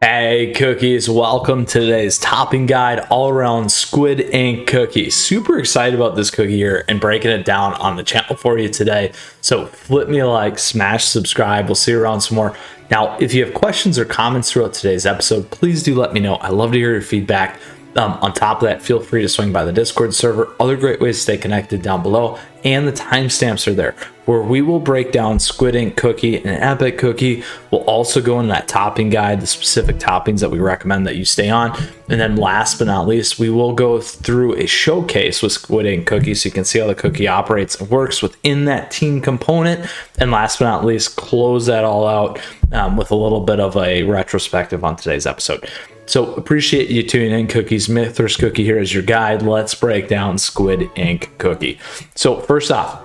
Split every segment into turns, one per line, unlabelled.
Hey cookies, welcome to today's topping guide all around Squid Ink Cookie. Super excited about this cookie here and breaking it down on the channel for you today. So flip me a like, smash subscribe, we'll see you around some more. Now, if you have questions or comments throughout today's episode, please do let me know. I love to hear your feedback. On top of that, feel free to swing by the Discord server. Other great ways to stay connected down below, and the timestamps are there where we will break down Squid Ink Cookie and Epic Cookie. We'll also go into that topping guide, the specific toppings that we recommend that you stay on. And then last but not least, we will go through a showcase with Squid Ink Cookie so you can see how the cookie operates and works within that team component. And last but not least, close that all out with a little bit of a retrospective on today's episode. So appreciate you tuning in, cookies. Mythras Cookie here as your guide. Let's break down Squid Ink Cookie. So first off,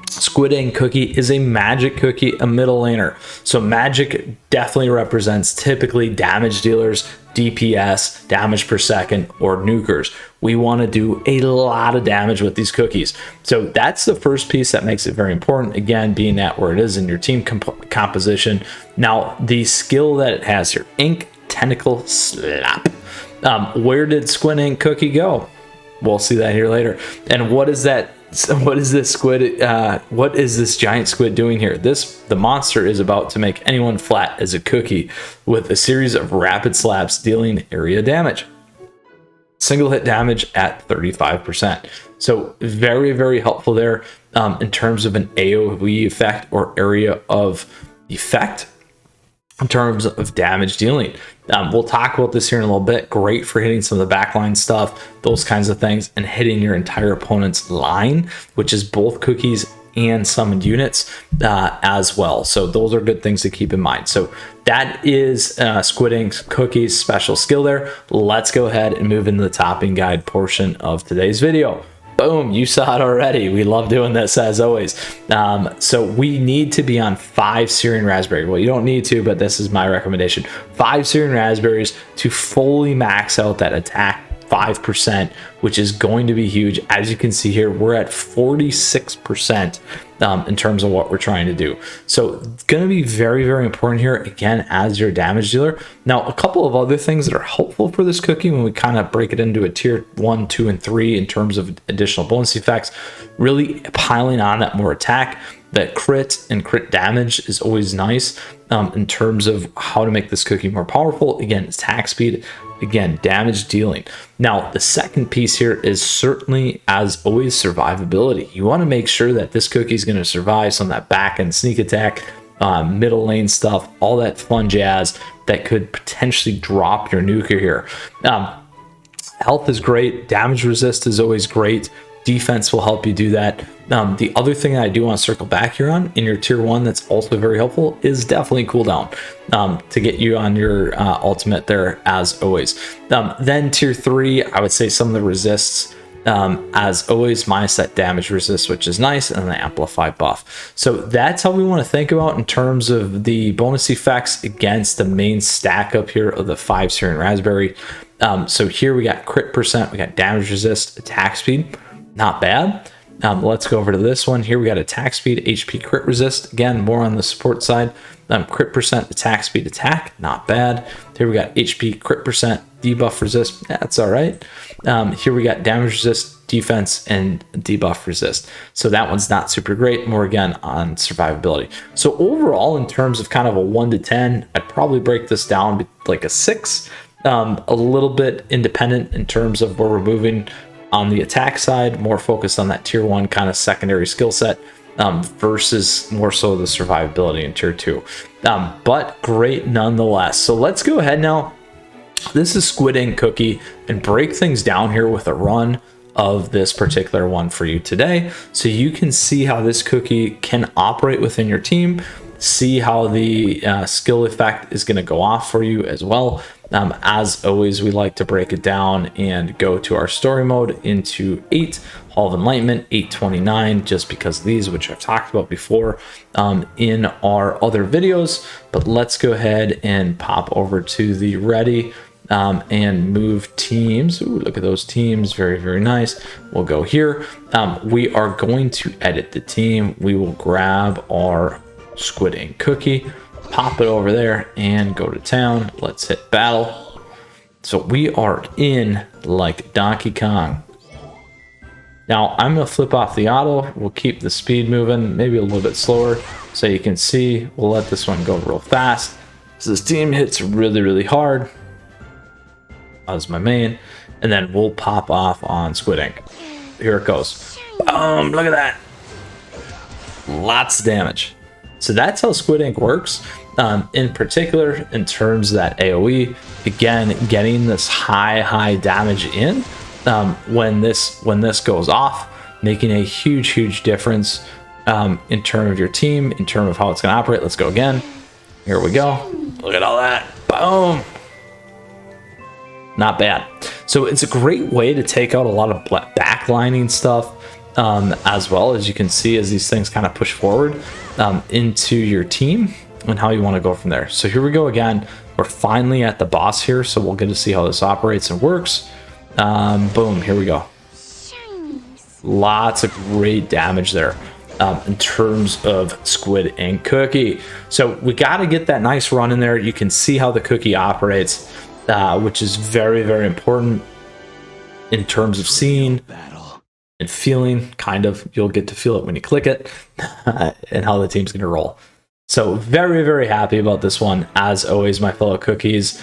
Squid Ink Cookie is a magic cookie, a middle laner. So magic definitely represents typically damage dealers, DPS, damage per second, or nukers. We want to do a lot of damage with these cookies. So that's the first piece that makes it very important. Again, being that where it is in your team composition. Now, the skill that it has here, Ink Tentacle Slap. Where did Squid Ink Cookie go? We'll see that here later. And what is that? What is this squid? What is this giant squid doing here? The monster is about to make anyone flat as a cookie with a series of rapid slaps dealing area damage. Single hit damage at 35%. So very, very helpful there in terms of an AoE effect or area of effect. In terms of damage dealing, we'll talk about this here in a little bit. Great for hitting some of the backline stuff, those kinds of things, and hitting your entire opponent's line, which is both cookies and summoned units as well. So those are good things to keep in mind. So that is Squid Ink Cookie's special skill there. Let's go ahead and move into the topping guide portion of today's video. Boom, you saw it already. We love doing this as always. So we need to be on 5 Syrian raspberry. Well, you don't need to, but this is my recommendation. 5 Syrian raspberries to fully max out that attack 5%, which is going to be huge. As you can see here, we're at 46% in terms of what we're trying to do. So it's going to be very, very important here, again, as your damage dealer. Now, a couple of other things that are helpful for this cookie when we kind of break it into a tier 1, 2, and 3 in terms of additional bonus effects, really piling on that more attack. That crit and crit damage is always nice in terms of how to make this cookie more powerful. Again, attack speed, again, damage dealing. Now, the second piece here is certainly, as always, survivability. You want to make sure that this cookie is going to survive some of that back end sneak attack, middle lane stuff, all that fun jazz that could potentially drop your nuker here. Health is great. Damage resist is always great. Defense will help you do that. The other thing that I do want to circle back here on in your tier 1 that's also very helpful is definitely cooldown to get you on your ultimate there as always. Then tier 3, I would say some of the resists as always minus that damage resist, which is nice, and the amplify buff. So that's how we want to think about in terms of the bonus effects against the main stack up here of the 5 Syrian raspberry. So here we got crit percent, we got damage resist, attack speed. Not bad. Let's go over to this one. Here we got attack speed, HP crit resist. Again, more on the support side. Crit percent, attack speed, attack. Not bad. Here we got HP crit percent, debuff resist. That's all right. Here we got damage resist, defense, and debuff resist. So that one's not super great. More again on survivability. So overall, in terms of kind of a 1 to 10, I'd probably break this down like a 6. A little bit independent in terms of where we're moving. On the attack side, more focused on that tier 1 kind of secondary skill set versus more so the survivability in tier 2. But great nonetheless. So let's go ahead now. This is Squid Ink Cookie and break things down here with a run of this particular one for you today. So you can see how this cookie can operate within your team. See how the skill effect is going to go off for you as well. As always, we like to break it down and go to our story mode into 8 Hall of Enlightenment, 829, just because of these, which I've talked about before in our other videos. But let's go ahead and pop over to the ready and move teams. Ooh, look at those teams. Very, very nice. We'll go here. We are going to edit the team. We will grab our Squid Ink Cookie. pop it over there and go to town. Let's hit battle. So we are in like Donkey Kong. Now I'm gonna flip off the auto. We'll keep the speed moving, maybe a little bit slower, so you can see. We'll let this one go real fast. So this team hits really, really hard. As my main, and then we'll pop off on Squid Ink. Here it goes. Boom! Look at that. Lots of damage. So that's how Squid Ink works. In particular, in terms of that AOE, again, getting this high damage in when this goes off, making a huge difference in terms of your team, in terms of how it's going to operate. Let's go again. Here we go. Look at all that. Boom. Not bad. So it's a great way to take out a lot of backlining stuff, as well, as you can see, as these things kind of push forward into your team and how you want to go from there. So here we go again. We're finally at the boss here, so we'll get to see how this operates and works. Boom, here we go. Lots of great damage there in terms of Squid Ink Cookie. So we got to get that nice run in there. You can see how the cookie operates, which is very important in terms of seeing and feeling. Kind of, you'll get to feel it when you click it, and how the team's going to roll. So very happy about this one, as always, my fellow cookies.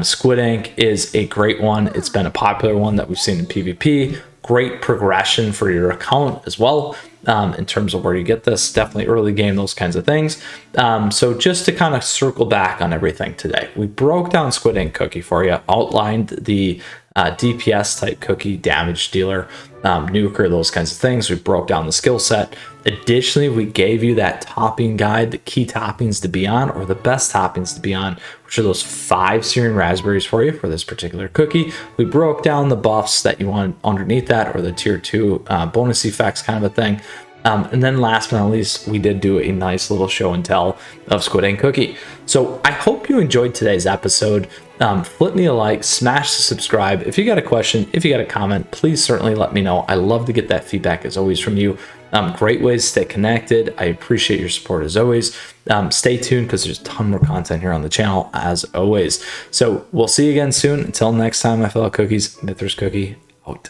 Squid Ink is a great one. It's been a popular one that we've seen in PvP. Great progression for your account as well, in terms of where you get this. Definitely early game, those kinds of things. So just to kind of circle back on everything today, we broke down Squid Ink Cookie for you, outlined the DPS type cookie, damage dealer, nuker, those kinds of things. We broke down the skill set. Additionally, we gave you that topping guide, the key toppings to be on, or the best toppings to be on, which are those 5 Syrian raspberries for you for this particular cookie. We broke down the buffs that you want underneath that, or the tier 2 bonus effects kind of a thing. And then last but not least, we did do a nice little show and tell of Squid Ink Cookie. So I hope you enjoyed today's episode. Flip me a like, smash the subscribe. If you got a question, if you got a comment, please certainly let me know. I love to get that feedback as always from you. Great ways to stay connected. I appreciate your support as always. Stay tuned, because there's a ton more content here on the channel as always. So we'll see you again soon. Until next time, my fellow cookies, Mythras Cookie out.